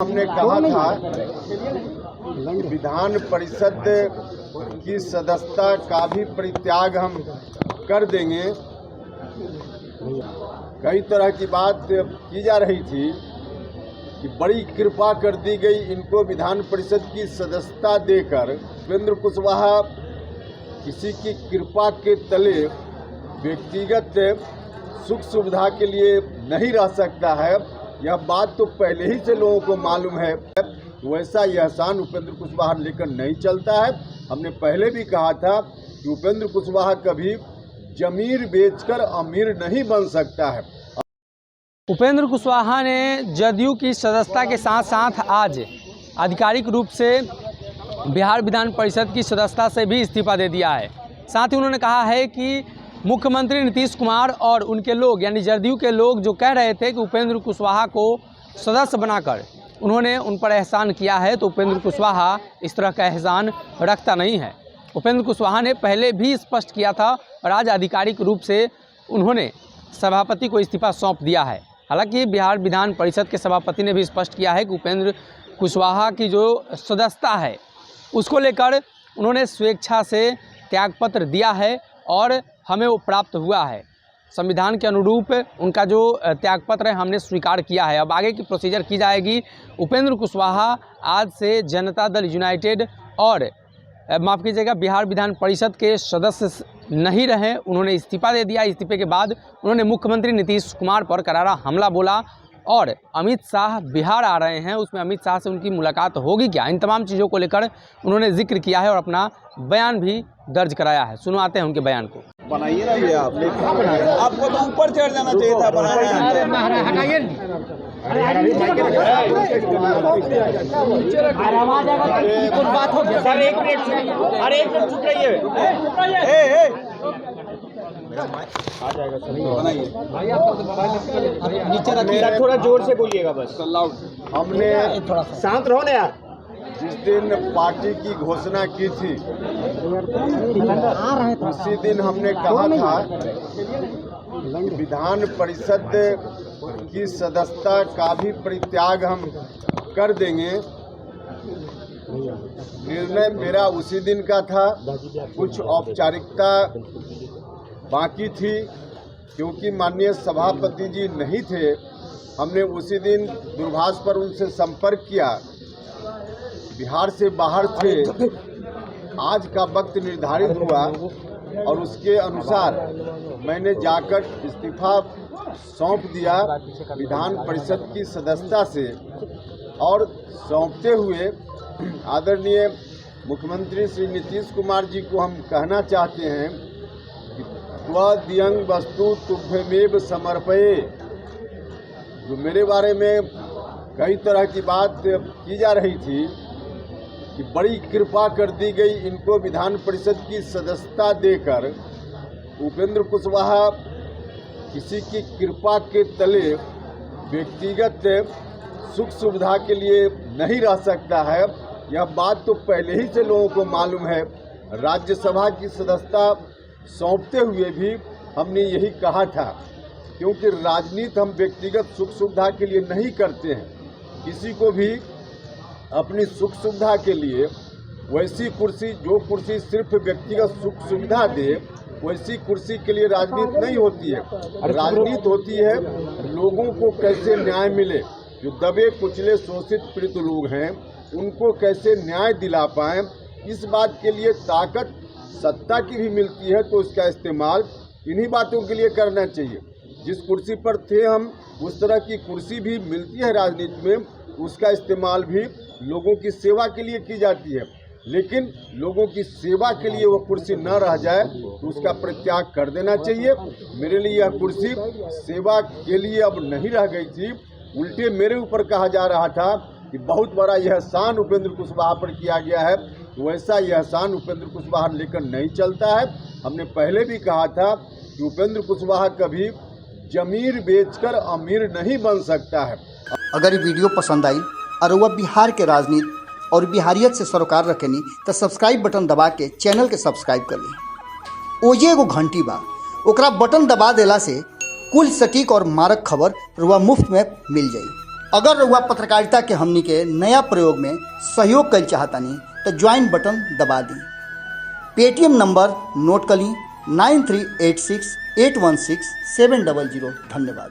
हमने कहा था कि विधान परिषद की सदस्यता का भी परित्याग हम कर देंगे। कई तरह की बात की जा रही थी कि बड़ी कृपा कर दी गई इनको विधान परिषद की सदस्यता देकर। उपेंद्र कुशवाहा किसी की कृपा के तले व्यक्तिगत सुख सुविधा के लिए नहीं रह सकता है। यह बात तो पहले ही से लोगों को मालूम है। वैसा यह एहसान उपेंद्र कुशवाहा लेकर नहीं चलता है। हमने पहले भी कहा था कि उपेंद्र कुशवाहा कभी जमीर बेचकर अमीर नहीं बन सकता है। उपेंद्र कुशवाहा ने जदयू की सदस्यता के साथ साथ आज आधिकारिक रूप से बिहार विधान परिषद की सदस्यता से भी इस्तीफा दे दिया है। साथ ही उन्होंने कहा है कि मुख्यमंत्री नीतीश कुमार और उनके लोग यानी जदयू के लोग जो कह रहे थे कि उपेंद्र कुशवाहा को सदस्य बनाकर उन्होंने उन पर एहसान किया है, तो उपेंद्र कुशवाहा इस तरह का एहसान रखता नहीं है। उपेंद्र कुशवाहा ने पहले भी स्पष्ट किया था और आज आधिकारिक रूप से उन्होंने सभापति को इस्तीफा सौंप दिया है। हालांकि बिहार विधान परिषद के सभापति ने भी स्पष्ट किया है कि उपेंद्र कुशवाहा की जो सदस्यता है उसको लेकर उन्होंने स्वेच्छा से त्यागपत्र दिया है और हमें वो प्राप्त हुआ है। संविधान के अनुरूप उनका जो त्यागपत्र है हमने स्वीकार किया है। अब आगे की प्रोसीजर की जाएगी। उपेंद्र कुशवाहा आज से जनता दल यूनाइटेड और माफ़ कीजिएगा बिहार विधान परिषद के सदस्य नहीं रहे। उन्होंने इस्तीफा दे दिया। इस्तीफे के बाद उन्होंने मुख्यमंत्री नीतीश कुमार पर करारा हमला बोला और अमित शाह बिहार आ रहे हैं, उसमें अमित शाह से उनकी मुलाकात होगी क्या, इन तमाम चीज़ों को लेकर उन्होंने जिक्र किया है और अपना बयान भी दर्ज कराया है। सुनवाते हैं उनके बयान को। बनाइए ना ये आपको तो ऊपर चढ़ जाना चाहिए था। बात हो गया सर, एक मिनट चुप रहिए। आ जाएगा सर, बनाइए। नीचे रखिए, थोड़ा जोर से बोलिएगा बस। हमने थोड़ा शांत रहो ना यार। जिस दिन पार्टी की घोषणा की थी उसी दिन हमने कहा था कि विधान परिषद की सदस्यता का भी परित्याग हम कर देंगे। निर्णय मेरा उसी दिन का था। कुछ औपचारिकता बाकी थी क्योंकि माननीय सभापति जी नहीं थे। हमने उसी दिन दूरभाष पर उनसे संपर्क किया, बिहार से बाहर थे। आज का वक्त निर्धारित हुआ और उसके अनुसार मैंने जाकर इस्तीफा सौंप दिया विधान परिषद की सदस्यता से। और सौंपते हुए आदरणीय मुख्यमंत्री श्री नीतीश कुमार जी को हम कहना चाहते हैं कि त्वदीयं वस्तु तुभ्यमेव समर्पये। जो मेरे बारे में कई तरह की बात की जा रही थी कि बड़ी कृपा कर दी गई इनको विधान परिषद की सदस्यता देकर। उपेंद्र कुशवाहा किसी की कृपा के तले व्यक्तिगत सुख सुविधा के लिए नहीं रह सकता है। यह बात तो पहले ही से लोगों को मालूम है। राज्यसभा की सदस्यता सौंपते हुए भी हमने यही कहा था, क्योंकि राजनीति हम व्यक्तिगत सुख सुविधा के लिए नहीं करते हैं। किसी को भी अपनी सुख सुविधा के लिए वैसी कुर्सी, जो कुर्सी सिर्फ व्यक्तिगत सुख सुविधा दे, वैसी कुर्सी के लिए राजनीति नहीं होती है। राजनीति होती है लोगों को कैसे न्याय मिले। जो दबे कुचले शोषित पीड़ित लोग हैं उनको कैसे न्याय दिला पाएं, इस बात के लिए ताकत सत्ता की भी मिलती है, तो इसका इस्तेमाल इन्हीं बातों के लिए करना चाहिए। जिस कुर्सी पर थे हम, उस तरह की कुर्सी भी मिलती है राजनीति में, उसका इस्तेमाल भी लोगों की सेवा के लिए की जाती है। लेकिन लोगों की सेवा के लिए वो कुर्सी न रह जाए तो उसका परित्याग कर देना चाहिए। मेरे लिए यह कुर्सी सेवा के लिए अब नहीं रह गई थी। उल्टे मेरे ऊपर कहा जा रहा था कि बहुत बड़ा यह एहसान उपेंद्र कुशवाहा पर किया गया है। वैसा यह एहसान उपेंद्र कुशवाहा लेकर नहीं चलता है। हमने पहले भी कहा था कि उपेंद्र कुशवाहा कभी जमीर बेचकर अमीर नहीं बन सकता है। अगर ये वीडियो पसंद आई और वह बिहार के राजनीति और बिहारियत से सरोकार रखेनी तो सब्सक्राइब बटन दबा के चैनल के सब्सक्राइब कर ली। ओजे एगो घंटी बा, ओकरा बटन दबा देला से कुल सटीक और मारक खबर रुआ मुफ्त में मिल जाई। अगर रउआ पत्रकारिता के हमनी के नया प्रयोग में सहयोग कर चाहतानी तो ज्वाइन बटन दबा दी। पेटीएम नंबर नोट कर ली 9386816700। धन्यवाद।